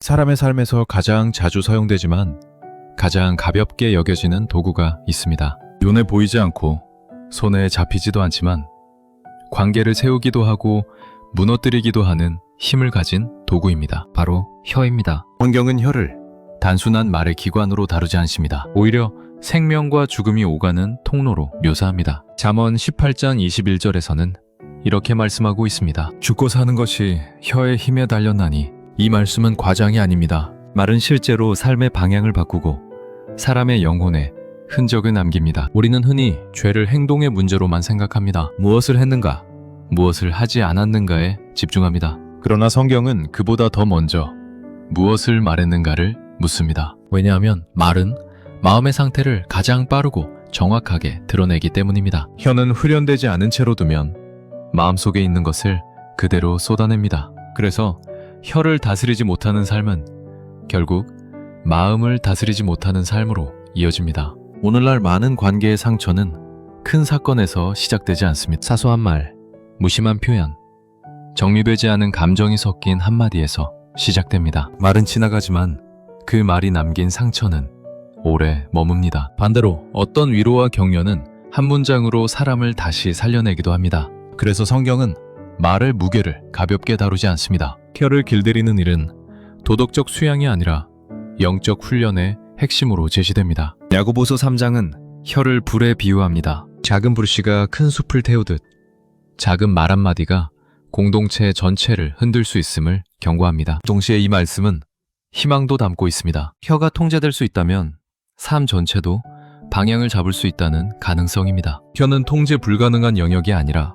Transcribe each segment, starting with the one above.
사람의 삶에서 가장 자주 사용되지만 가장 가볍게 여겨지는 도구가 있습니다. 눈에 보이지 않고 손에 잡히지도 않지만 관계를 세우기도 하고 무너뜨리기도 하는 힘을 가진 도구입니다. 바로 혀입니다. 성경은 혀를 단순한 말의 기관으로 다루지 않습니다. 오히려 생명과 죽음이 오가는 통로로 묘사합니다. 잠언 18장 21절에서는 이렇게 말씀하고 있습니다. 죽고 사는 것이 혀의 힘에 달렸나니. 이 말씀은 과장이 아닙니다. 말은 실제로 삶의 방향을 바꾸고 사람의 영혼에 흔적을 남깁니다. 우리는 흔히 죄를 행동의 문제로만 생각합니다. 무엇을 했는가, 무엇을 하지 않았는가에 집중합니다. 그러나 성경은 그보다 더 먼저 무엇을 말했는가를 묻습니다. 왜냐하면 말은 마음의 상태를 가장 빠르고 정확하게 드러내기 때문입니다. 혀는 후련되지 않은 채로 두면 마음속에 있는 것을 그대로 쏟아냅니다. 그래서 혀를 다스리지 못하는 삶은 결국 마음을 다스리지 못하는 삶으로 이어집니다. 오늘날 많은 관계의 상처는 큰 사건에서 시작되지 않습니다. 사소한 말, 무심한 표현, 정리되지 않은 감정이 섞인 한마디에서 시작됩니다. 말은 지나가지만 그 말이 남긴 상처는 오래 머뭅니다. 반대로 어떤 위로와 격려는 한 문장으로 사람을 다시 살려내기도 합니다. 그래서 성경은 말의 무게를 가볍게 다루지 않습니다. 혀를 길들이는 일은 도덕적 수양이 아니라 영적 훈련의 핵심으로 제시됩니다. 야고보서 3장은 혀를 불에 비유합니다. 작은 불씨가 큰 숲을 태우듯 작은 말 한마디가 공동체 전체를 흔들 수 있음을 경고합니다. 동시에 이 말씀은 희망도 담고 있습니다. 혀가 통제될 수 있다면 삶 전체도 방향을 잡을 수 있다는 가능성입니다. 혀는 통제 불가능한 영역이 아니라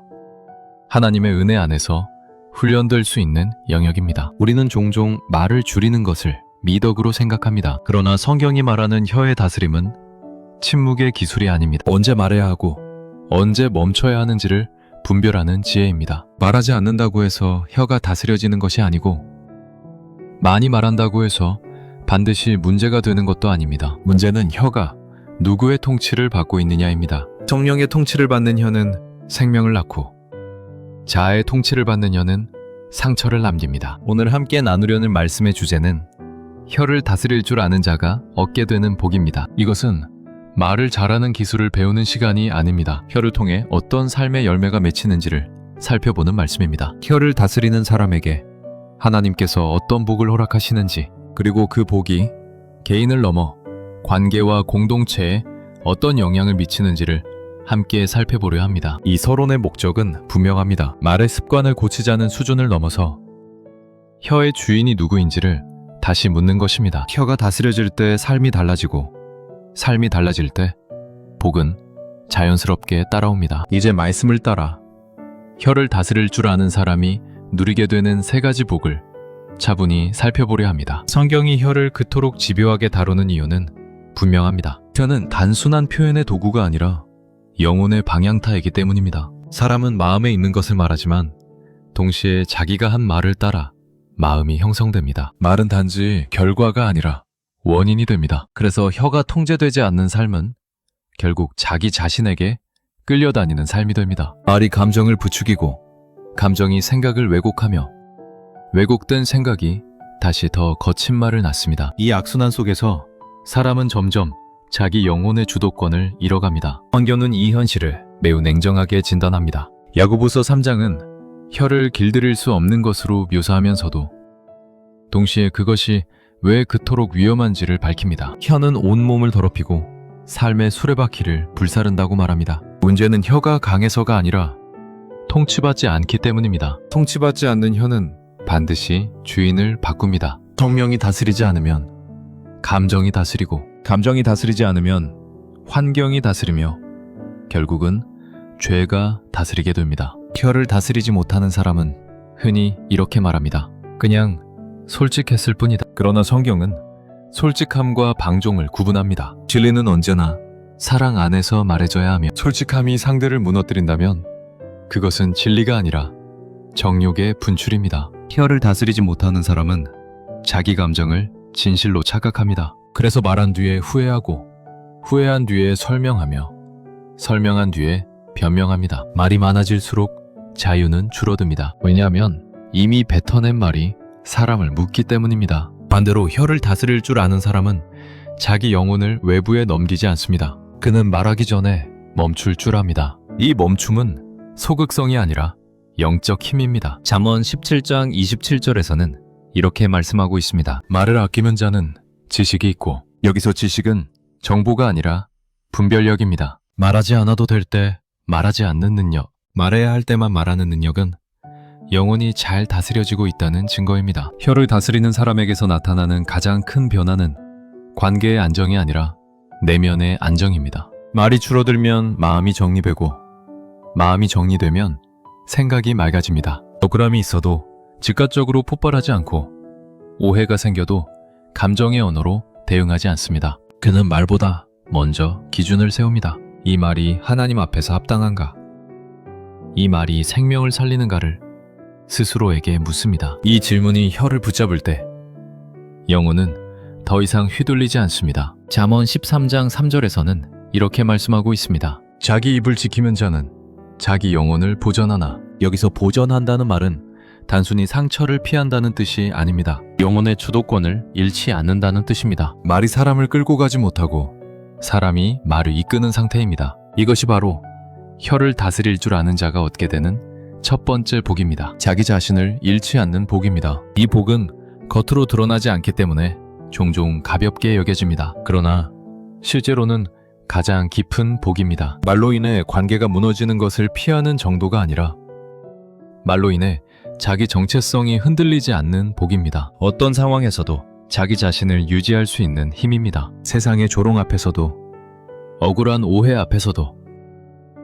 하나님의 은혜 안에서 훈련될 수 있는 영역입니다. 우리는 종종 말을 줄이는 것을 미덕으로 생각합니다. 그러나 성경이 말하는 혀의 다스림은 침묵의 기술이 아닙니다. 언제 말해야 하고 언제 멈춰야 하는지를 분별하는 지혜입니다. 말하지 않는다고 해서 혀가 다스려지는 것이 아니고 많이 말한다고 해서 반드시 문제가 되는 것도 아닙니다. 문제는 혀가 누구의 통치를 받고 있느냐입니다. 성령의 통치를 받는 혀는 생명을 낳고 자아의 통치를 받는 혀는 상처를 남깁니다. 오늘 함께 나누려는 말씀의 주제는 혀를 다스릴 줄 아는 자가 얻게 되는 복입니다. 이것은 말을 잘하는 기술을 배우는 시간이 아닙니다. 혀를 통해 어떤 삶의 열매가 맺히는지를 살펴보는 말씀입니다. 혀를 다스리는 사람에게 하나님께서 어떤 복을 허락하시는지, 그리고 그 복이 개인을 넘어 관계와 공동체에 어떤 영향을 미치는지를 함께 살펴보려 합니다. 이 서론의 목적은 분명합니다. 말의 습관을 고치자는 수준을 넘어서 혀의 주인이 누구인지를 다시 묻는 것입니다. 혀가 다스려질 때 삶이 달라지고 삶이 달라질 때 복은 자연스럽게 따라옵니다. 이제 말씀을 따라 혀를 다스릴 줄 아는 사람이 누리게 되는 세 가지 복을 차분히 살펴보려 합니다. 성경이 혀를 그토록 집요하게 다루는 이유는 분명합니다. 혀는 단순한 표현의 도구가 아니라 영혼의 방향타이기 때문입니다. 사람은 마음에 있는 것을 말하지만 동시에 자기가 한 말을 따라 마음이 형성됩니다. 말은 단지 결과가 아니라 원인이 됩니다. 그래서 혀가 통제되지 않는 삶은 결국 자기 자신에게 끌려다니는 삶이 됩니다. 말이 감정을 부추기고 감정이 생각을 왜곡하며 왜곡된 생각이 다시 더 거친 말을 낳습니다. 이 악순환 속에서 사람은 점점 자기 영혼의 주도권을 잃어갑니다. 성경은 이 현실을 매우 냉정하게 진단합니다. 야고보서 3장은 혀를 길들일 수 없는 것으로 묘사하면서도 동시에 그것이 왜 그토록 위험한지를 밝힙니다. 혀는 온몸을 더럽히고 삶의 수레바퀴를 불사른다고 말합니다. 문제는 혀가 강해서가 아니라 통치받지 않기 때문입니다. 통치받지 않는 혀는 반드시 주인을 바꿉니다. 성령이 다스리지 않으면 감정이 다스리고 감정이 다스리지 않으면 환경이 다스리며 결국은 죄가 다스리게 됩니다. 혀를 다스리지 못하는 사람은 흔히 이렇게 말합니다. 그냥 솔직했을 뿐이다. 그러나 성경은 솔직함과 방종을 구분합니다. 진리는 언제나 사랑 안에서 말해져야 하며 솔직함이 상대를 무너뜨린다면 그것은 진리가 아니라 정욕의 분출입니다. 혀를 다스리지 못하는 사람은 자기 감정을 진실로 착각합니다. 그래서 말한 뒤에 후회하고 후회한 뒤에 설명하며 설명한 뒤에 변명합니다. 말이 많아질수록 자유는 줄어듭니다. 왜냐하면 이미 뱉어낸 말이 사람을 묶기 때문입니다. 반대로 혀를 다스릴 줄 아는 사람은 자기 영혼을 외부에 넘기지 않습니다. 그는 말하기 전에 멈출 줄 압니다. 이 멈춤은 소극성이 아니라 영적 힘입니다. 잠언 17장 27절에서는 이렇게 말씀하고 있습니다. 말을 아끼는 자는 지식이 있고, 여기서 지식은 정보가 아니라 분별력입니다. 말하지 않아도 될 때 말하지 않는 능력, 말해야 할 때만 말하는 능력은 영혼이 잘 다스려지고 있다는 증거입니다. 혀를 다스리는 사람에게서 나타나는 가장 큰 변화는 관계의 안정이 아니라 내면의 안정입니다. 말이 줄어들면 마음이 정리되고, 마음이 정리되면 생각이 맑아집니다. 억울함이 있어도 즉각적으로 폭발하지 않고, 오해가 생겨도 감정의 언어로 대응하지 않습니다. 그는 말보다 먼저 기준을 세웁니다. 이 말이 하나님 앞에서 합당한가? 이 말이 생명을 살리는가를 스스로에게 묻습니다. 이 질문이 혀를 붙잡을 때 영혼은 더 이상 휘둘리지 않습니다. 잠언 13장 3절에서는 이렇게 말씀하고 있습니다. 자기 입을 지키는 자는 자기 영혼을 보전하나. 여기서 보전한다는 말은 단순히 상처를 피한다는 뜻이 아닙니다. 영혼의 주도권을 잃지 않는다는 뜻입니다. 말이 사람을 끌고 가지 못하고 사람이 말을 이끄는 상태입니다. 이것이 바로 혀를 다스릴 줄 아는 자가 얻게 되는 첫 번째 복입니다. 자기 자신을 잃지 않는 복입니다. 이 복은 겉으로 드러나지 않기 때문에 종종 가볍게 여겨집니다. 그러나 실제로는 가장 깊은 복입니다. 말로 인해 관계가 무너지는 것을 피하는 정도가 아니라 말로 인해 자기 정체성이 흔들리지 않는 복입니다. 어떤 상황에서도 자기 자신을 유지할 수 있는 힘입니다. 세상의 조롱 앞에서도, 억울한 오해 앞에서도,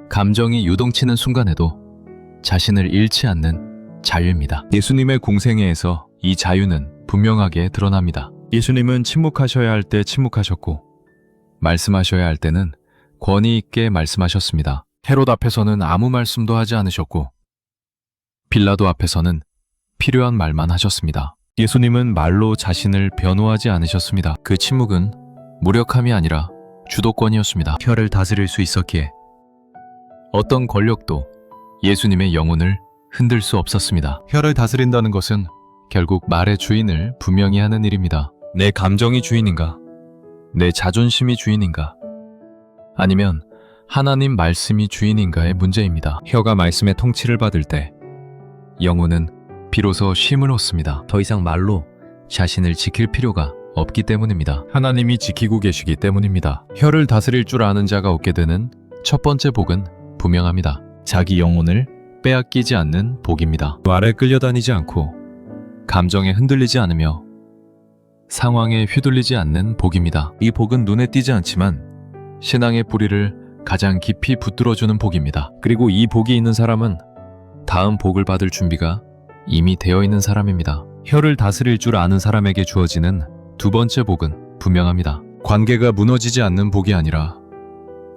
감정이 유동치는 순간에도 자신을 잃지 않는 자유입니다. 예수님의 공생애에서 이 자유는 분명하게 드러납니다. 예수님은 침묵하셔야 할 때 침묵하셨고, 말씀하셔야 할 때는 권위 있게 말씀하셨습니다. 헤롯 앞에서는 아무 말씀도 하지 않으셨고, 빌라도 앞에서는 필요한 말만 하셨습니다. 예수님은 말로 자신을 변호하지 않으셨습니다. 그 침묵은 무력함이 아니라 주도권이었습니다. 혀를 다스릴 수 있었기에 어떤 권력도 예수님의 영혼을 흔들 수 없었습니다. 혀를 다스린다는 것은 결국 말의 주인을 분명히 하는 일입니다. 내 감정이 주인인가? 내 자존심이 주인인가? 아니면 하나님 말씀이 주인인가의 문제입니다. 혀가 말씀의 통치를 받을 때 영혼은 비로소 쉼을 얻습니다. 더 이상 말로 자신을 지킬 필요가 없기 때문입니다. 하나님이 지키고 계시기 때문입니다. 혀를 다스릴 줄 아는 자가 얻게 되는 첫 번째 복은 분명합니다. 자기 영혼을 빼앗기지 않는 복입니다. 말에 끌려다니지 않고, 감정에 흔들리지 않으며, 상황에 휘둘리지 않는 복입니다. 이 복은 눈에 띄지 않지만 신앙의 뿌리를 가장 깊이 붙들어주는 복입니다. 그리고 이 복이 있는 사람은 다음 복을 받을 준비가 이미 되어 있는 사람입니다. 혀를 다스릴 줄 아는 사람에게 주어지는 두 번째 복은 분명합니다. 관계가 무너지지 않는 복이 아니라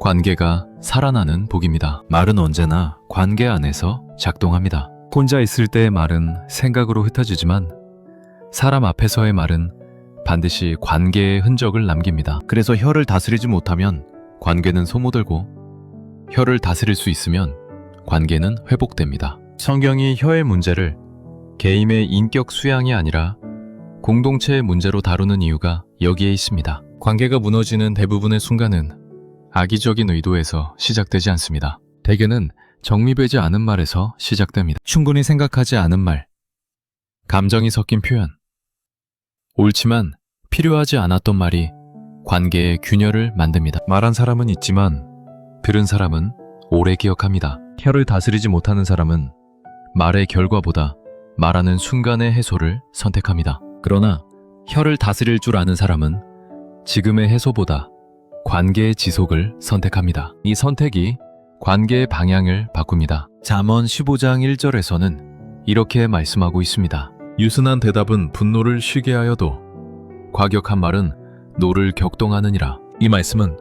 관계가 살아나는 복입니다. 말은 언제나 관계 안에서 작동합니다. 혼자 있을 때의 말은 생각으로 흩어지지만 사람 앞에서의 말은 반드시 관계의 흔적을 남깁니다. 그래서 혀를 다스리지 못하면 관계는 소모되고, 혀를 다스릴 수 있으면 관계는 회복됩니다. 성경이 혀의 문제를 개인의 인격 수양이 아니라 공동체의 문제로 다루는 이유가 여기에 있습니다. 관계가 무너지는 대부분의 순간은 악의적인 의도에서 시작되지 않습니다. 대개는 정리되지 않은 말에서 시작됩니다. 충분히 생각하지 않은 말, 감정이 섞인 표현, 옳지만 필요하지 않았던 말이 관계의 균열을 만듭니다. 말한 사람은 있지만 들은 사람은 오래 기억합니다. 혀를 다스리지 못하는 사람은 말의 결과보다 말하는 순간의 해소를 선택합니다. 그러나 혀를 다스릴 줄 아는 사람은 지금의 해소보다 관계의 지속을 선택합니다. 이 선택이 관계의 방향을 바꿉니다. 잠언 15장 1절에서는 이렇게 말씀하고 있습니다. 유순한 대답은 분노를 쉬게 하여도 과격한 말은 노를 격동하느니라. 이 말씀은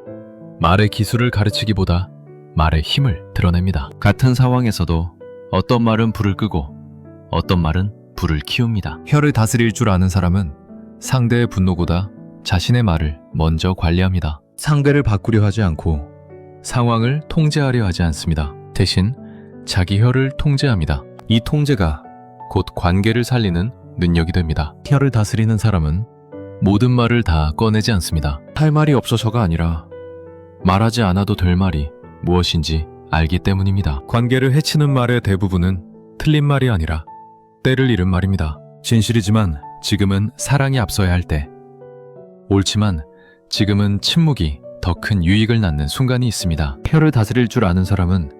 말의 기술을 가르치기보다 말의 힘을 드러냅니다. 같은 상황에서도 어떤 말은 불을 끄고 어떤 말은 불을 키웁니다. 혀를 다스릴 줄 아는 사람은 상대의 분노보다 자신의 말을 먼저 관리합니다. 상대를 바꾸려 하지 않고 상황을 통제하려 하지 않습니다. 대신 자기 혀를 통제합니다. 이 통제가 곧 관계를 살리는 능력이 됩니다. 혀를 다스리는 사람은 모든 말을 다 꺼내지 않습니다. 할 말이 없어서가 아니라 말하지 않아도 될 말이 무엇인지 알기 때문입니다. 관계를 해치는 말의 대부분은 틀린 말이 아니라 때를 잃은 말입니다. 진실이지만 지금은 사랑이 앞서야 할 때, 옳지만 지금은 침묵이 더 큰 유익을 낳는 순간이 있습니다. 혀를 다스릴 줄 아는 사람은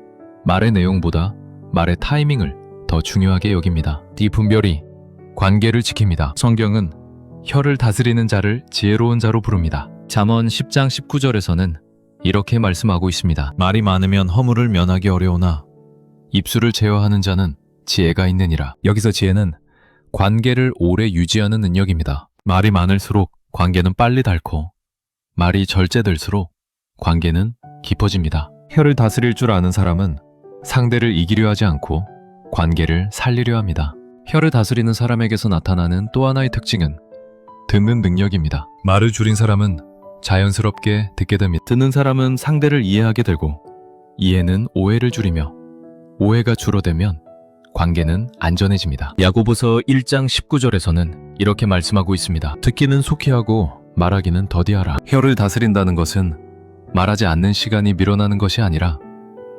말의 내용보다 말의 타이밍을 더 중요하게 여깁니다. 이 분별이 관계를 지킵니다. 성경은 혀를 다스리는 자를 지혜로운 자로 부릅니다. 잠언 10장 19절에서는 이렇게 말씀하고 있습니다. 말이 많으면 허물을 면하기 어려우나 입술을 제어하는 자는 지혜가 있느니라. 여기서 지혜는 관계를 오래 유지하는 능력입니다. 말이 많을수록 관계는 빨리 닳고 말이 절제될수록 관계는 깊어집니다. 혀를 다스릴 줄 아는 사람은 상대를 이기려 하지 않고 관계를 살리려 합니다. 혀를 다스리는 사람에게서 나타나는 또 하나의 특징은 듣는 능력입니다. 말을 줄인 사람은 자연스럽게 듣게 됩니다. 듣는 사람은 상대를 이해하게 되고 이해는 오해를 줄이며 오해가 줄어들면 관계는 안전해집니다. 야고보서 1장 19절에서는 이렇게 말씀하고 있습니다. 듣기는 속히 하고 말하기는 더디하라. 혀를 다스린다는 것은 말하지 않는 시간이 밀어나는 것이 아니라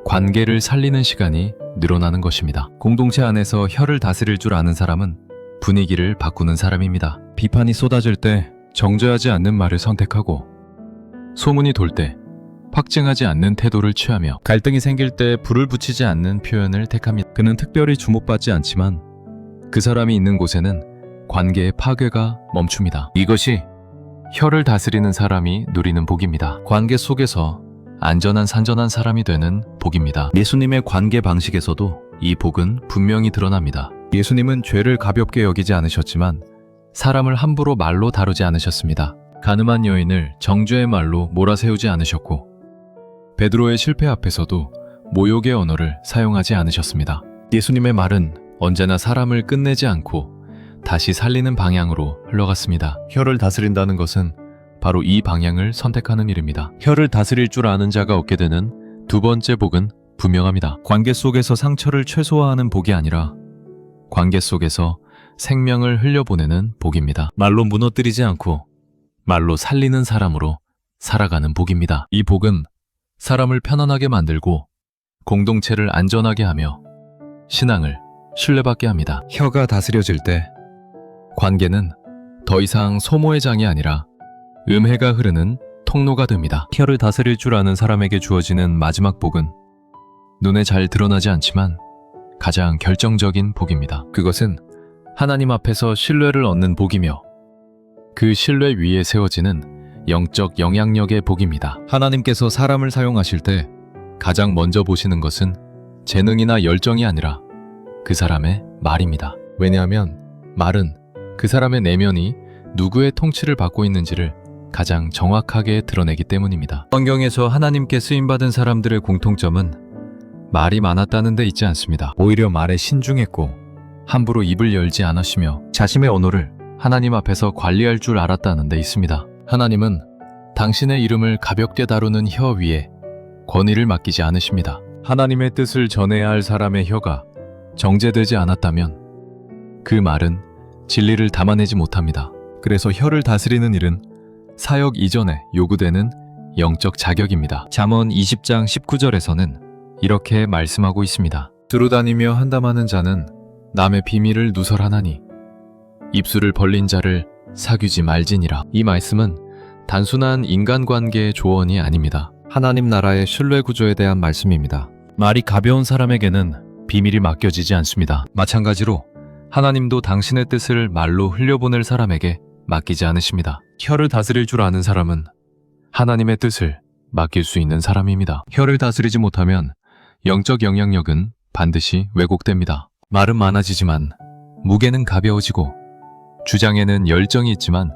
관계를 살리는 시간이 늘어나는 것입니다. 공동체 안에서 혀를 다스릴 줄 아는 사람은 분위기를 바꾸는 사람입니다. 비판이 쏟아질 때 정죄하지 않는 말을 선택하고 소문이 돌 때 확증하지 않는 태도를 취하며 갈등이 생길 때 불을 붙이지 않는 표현을 택합니다. 그는 특별히 주목받지 않지만 그 사람이 있는 곳에는 관계의 파괴가 멈춥니다. 이것이 혀를 다스리는 사람이 누리는 복입니다. 관계 속에서 안전한 산전한 사람이 되는 복입니다. 예수님의 관계 방식에서도 이 복은 분명히 드러납니다. 예수님은 죄를 가볍게 여기지 않으셨지만 사람을 함부로 말로 다루지 않으셨습니다. 가늠한 여인을 정죄의 말로 몰아세우지 않으셨고 베드로의 실패 앞에서도 모욕의 언어를 사용하지 않으셨습니다. 예수님의 말은 언제나 사람을 끝내지 않고 다시 살리는 방향으로 흘러갔습니다. 혀를 다스린다는 것은 바로 이 방향을 선택하는 일입니다. 혀를 다스릴 줄 아는 자가 얻게 되는 두 번째 복은 분명합니다. 관계 속에서 상처를 최소화하는 복이 아니라 관계 속에서 생명을 흘려보내는 복입니다. 말로 무너뜨리지 않고 말로 살리는 사람으로 살아가는 복입니다. 이 복은 사람을 편안하게 만들고 공동체를 안전하게 하며 신앙을 신뢰받게 합니다. 혀가 다스려질 때 관계는 더 이상 소모의 장이 아니라 음해가 흐르는 통로가 됩니다. 혀를 다스릴 줄 아는 사람에게 주어지는 마지막 복은 눈에 잘 드러나지 않지만 가장 결정적인 복입니다. 그것은 하나님 앞에서 신뢰를 얻는 복이며 그 신뢰 위에 세워지는 영적 영향력의 복입니다. 하나님께서 사람을 사용하실 때 가장 먼저 보시는 것은 재능이나 열정이 아니라 그 사람의 말입니다. 왜냐하면 말은 그 사람의 내면이 누구의 통치를 받고 있는지를 가장 정확하게 드러내기 때문입니다. 성경에서 하나님께 쓰임받은 사람들의 공통점은 말이 많았다는 데 있지 않습니다. 오히려 말에 신중했고 함부로 입을 열지 않으시며 자신의 언어를 하나님 앞에서 관리할 줄 알았다는 데 있습니다. 하나님은 당신의 이름을 가볍게 다루는 혀 위에 권위를 맡기지 않으십니다. 하나님의 뜻을 전해야 할 사람의 혀가 정제되지 않았다면 그 말은 진리를 담아내지 못합니다. 그래서 혀를 다스리는 일은 사역 이전에 요구되는 영적 자격입니다. 잠언 20장 19절에서는 이렇게 말씀하고 있습니다. 두루 다니며 한담하는 자는 남의 비밀을 누설하나니 입술을 벌린 자를 사귀지 말지니라. 이 말씀은 단순한 인간관계의 조언이 아닙니다. 하나님 나라의 신뢰 구조에 대한 말씀입니다. 말이 가벼운 사람에게는 비밀이 맡겨지지 않습니다. 마찬가지로 하나님도 당신의 뜻을 말로 흘려보낼 사람에게 맡기지 않으십니다. 혀를 다스릴 줄 아는 사람은 하나님의 뜻을 맡길 수 있는 사람입니다. 혀를 다스리지 못하면 영적 영향력은 반드시 왜곡됩니다. 말은 많아지지만 무게는 가벼워지고 주장에는 열정이 있지만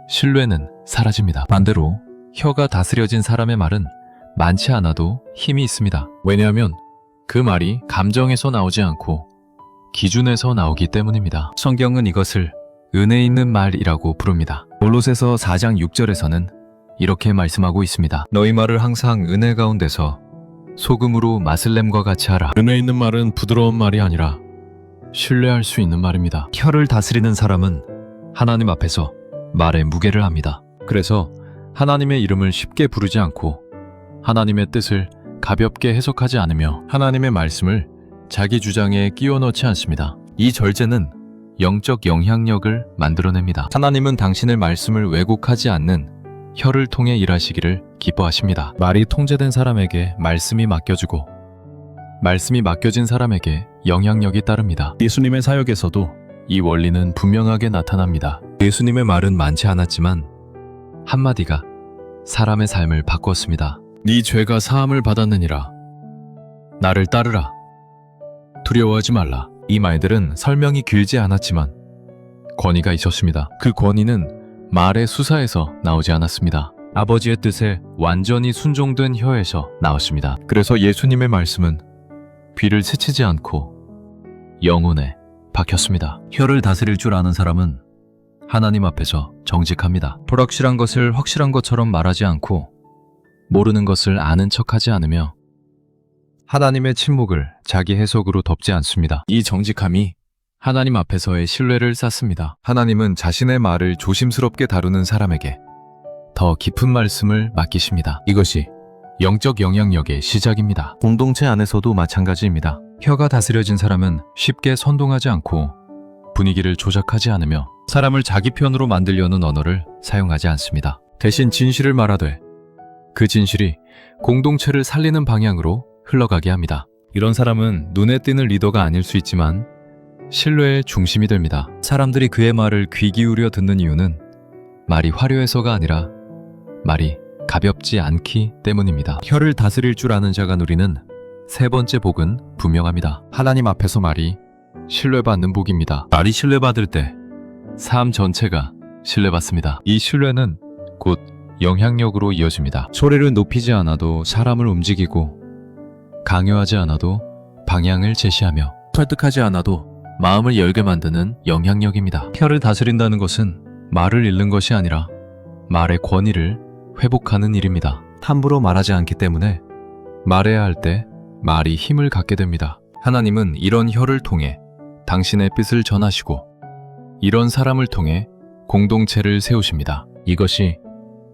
신뢰는 사라집니다. 반대로 혀가 다스려진 사람의 말은 많지 않아도 힘이 있습니다. 왜냐하면 그 말이 감정에서 나오지 않고 기준에서 나오기 때문입니다. 성경은 이것을 은혜 있는 말이라고 부릅니다. 골로새서 4장 6절에서는 이렇게 말씀하고 있습니다. 너희 말을 항상 은혜 가운데서 소금으로 마슬렘과 같이 하라. 은혜 있는 말은 부드러운 말이 아니라 신뢰할 수 있는 말입니다. 혀를 다스리는 사람은 하나님 앞에서 말의 무게를 압니다. 그래서 하나님의 이름을 쉽게 부르지 않고 하나님의 뜻을 가볍게 해석하지 않으며 하나님의 말씀을 자기 주장에 끼워 넣지 않습니다. 이 절제는 영적 영향력을 만들어냅니다. 하나님은 당신의 말씀을 왜곡하지 않는 혀를 통해 일하시기를 기뻐하십니다. 말이 통제된 사람에게 말씀이 맡겨지고 말씀이 맡겨진 사람에게 영향력이 따릅니다. 예수님의 사역에서도 이 원리는 분명하게 나타납니다. 예수님의 말은 많지 않았지만 한마디가 사람의 삶을 바꾸었습니다. 네 죄가 사함을 받았느니라. 나를 따르라. 두려워하지 말라. 이 말들은 설명이 길지 않았지만 권위가 있었습니다. 그 권위는 말의 수사에서 나오지 않았습니다. 아버지의 뜻에 완전히 순종된 혀에서 나왔습니다. 그래서 예수님의 말씀은 귀를 스치지 않고 영혼에 박혔습니다. 혀를 다스릴 줄 아는 사람은 하나님 앞에서 정직합니다. 불확실한 것을 확실한 것처럼 말하지 않고 모르는 것을 아는 척하지 않으며 하나님의 침묵을 자기 해석으로 덮지 않습니다. 이 정직함이 하나님 앞에서의 신뢰를 쌓습니다. 하나님은 자신의 말을 조심스럽게 다루는 사람에게 더 깊은 말씀을 맡기십니다. 이것이 영적 영향력의 시작입니다. 공동체 안에서도 마찬가지입니다. 혀가 다스려진 사람은 쉽게 선동하지 않고 분위기를 조작하지 않으며 사람을 자기 편으로 만들려는 언어를 사용하지 않습니다. 대신 진실을 말하되 그 진실이 공동체를 살리는 방향으로 흘러가게 합니다. 이런 사람은 눈에 띄는 리더가 아닐 수 있지만 신뢰의 중심이 됩니다. 사람들이 그의 말을 귀 기울여 듣는 이유는 말이 화려해서가 아니라 말이 가볍지 않기 때문입니다. 혀를 다스릴 줄 아는 자가 누리는 세 번째 복은 분명합니다. 하나님 앞에서 말이 신뢰받는 복입니다. 말이 신뢰받을 때 삶 전체가 신뢰받습니다. 이 신뢰는 곧 영향력으로 이어집니다. 소리를 높이지 않아도 사람을 움직이고 강요하지 않아도 방향을 제시하며 설득하지 않아도 마음을 열게 만드는 영향력입니다. 혀를 다스린다는 것은 말을 잃는 것이 아니라 말의 권위를 회복하는 일입니다. 함부로 말하지 않기 때문에 말해야 할 때 말이 힘을 갖게 됩니다. 하나님은 이런 혀를 통해 당신의 뜻을 전하시고 이런 사람을 통해 공동체를 세우십니다. 이것이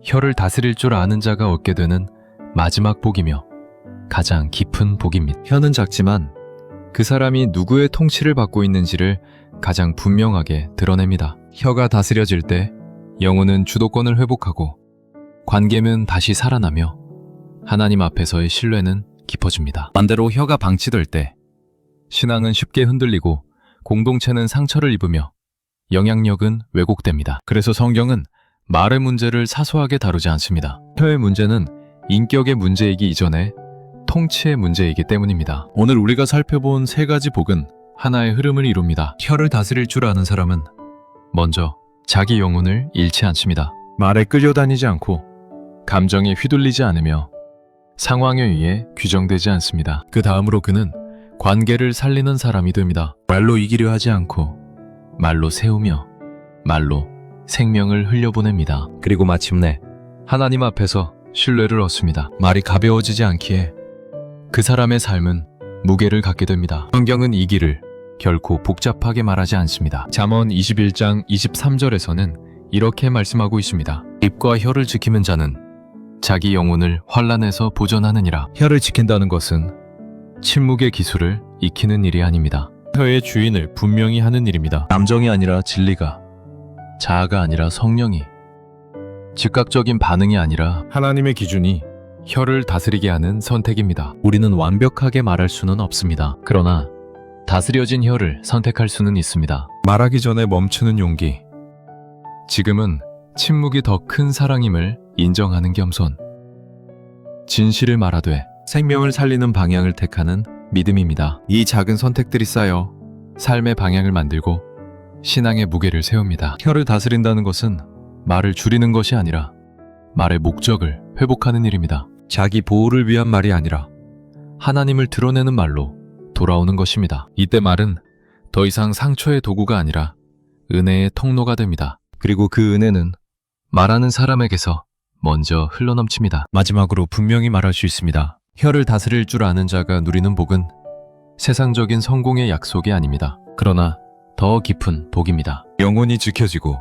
혀를 다스릴 줄 아는 자가 얻게 되는 마지막 복이며 가장 깊은 복입니다. 혀는 작지만 그 사람이 누구의 통치를 받고 있는지를 가장 분명하게 드러냅니다. 혀가 다스려질 때 영혼은 주도권을 회복하고 관계는 다시 살아나며 하나님 앞에서의 신뢰는 깊어집니다. 반대로 혀가 방치될 때 신앙은 쉽게 흔들리고 공동체는 상처를 입으며 영향력은 왜곡됩니다. 그래서 성경은 말의 문제를 사소하게 다루지 않습니다. 혀의 문제는 인격의 문제이기 이전에 통치의 문제이기 때문입니다. 오늘 우리가 살펴본 세 가지 복은 하나의 흐름을 이룹니다. 혀를 다스릴 줄 아는 사람은 먼저 자기 영혼을 잃지 않습니다. 말에 끌려다니지 않고 감정에 휘둘리지 않으며 상황에 의해 규정되지 않습니다. 그 다음으로 그는 관계를 살리는 사람이 됩니다. 말로 이기려 하지 않고 말로 세우며 말로 생명을 흘려보냅니다. 그리고 마침내 하나님 앞에서 신뢰를 얻습니다. 말이 가벼워지지 않기에 그 사람의 삶은 무게를 갖게 됩니다. 성경은 이 길을 결코 복잡하게 말하지 않습니다. 잠언 21장 23절에서는 이렇게 말씀하고 있습니다. 입과 혀를 지키는 자는 자기 영혼을 환난에서 보전하느니라. 혀를 지킨다는 것은 침묵의 기술을 익히는 일이 아닙니다. 혀의 주인을 분명히 하는 일입니다. 감정이 아니라 진리가, 자아가 아니라 성령이, 즉각적인 반응이 아니라 하나님의 기준이 혀를 다스리게 하는 선택입니다. 우리는 완벽하게 말할 수는 없습니다. 그러나 다스려진 혀를 선택할 수는 있습니다. 말하기 전에 멈추는 용기. 지금은 침묵이 더 큰 사랑임을 인정하는 겸손. 진실을 말하되 생명을 살리는 방향을 택하는 믿음입니다. 이 작은 선택들이 쌓여 삶의 방향을 만들고 신앙의 무게를 세웁니다. 혀를 다스린다는 것은 말을 줄이는 것이 아니라 말의 목적을 회복하는 일입니다. 자기 보호를 위한 말이 아니라 하나님을 드러내는 말로 돌아오는 것입니다. 이때 말은 더 이상 상처의 도구가 아니라 은혜의 통로가 됩니다. 그리고 그 은혜는 말하는 사람에게서 먼저 흘러넘칩니다. 마지막으로 분명히 말할 수 있습니다. 혀를 다스릴 줄 아는 자가 누리는 복은 세상적인 성공의 약속이 아닙니다. 그러나 더 깊은 복입니다. 영혼이 지켜지고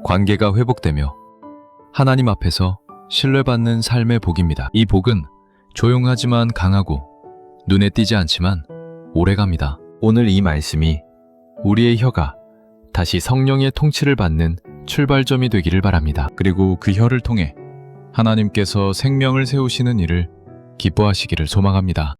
관계가 회복되며 하나님 앞에서 신뢰받는 삶의 복입니다. 이 복은 조용하지만 강하고 눈에 띄지 않지만 오래갑니다. 오늘 이 말씀이 우리의 혀가 다시 성령의 통치를 받는 출발점이 되기를 바랍니다. 그리고 그 혀를 통해 하나님께서 생명을 세우시는 일을 기뻐하시기를 소망합니다.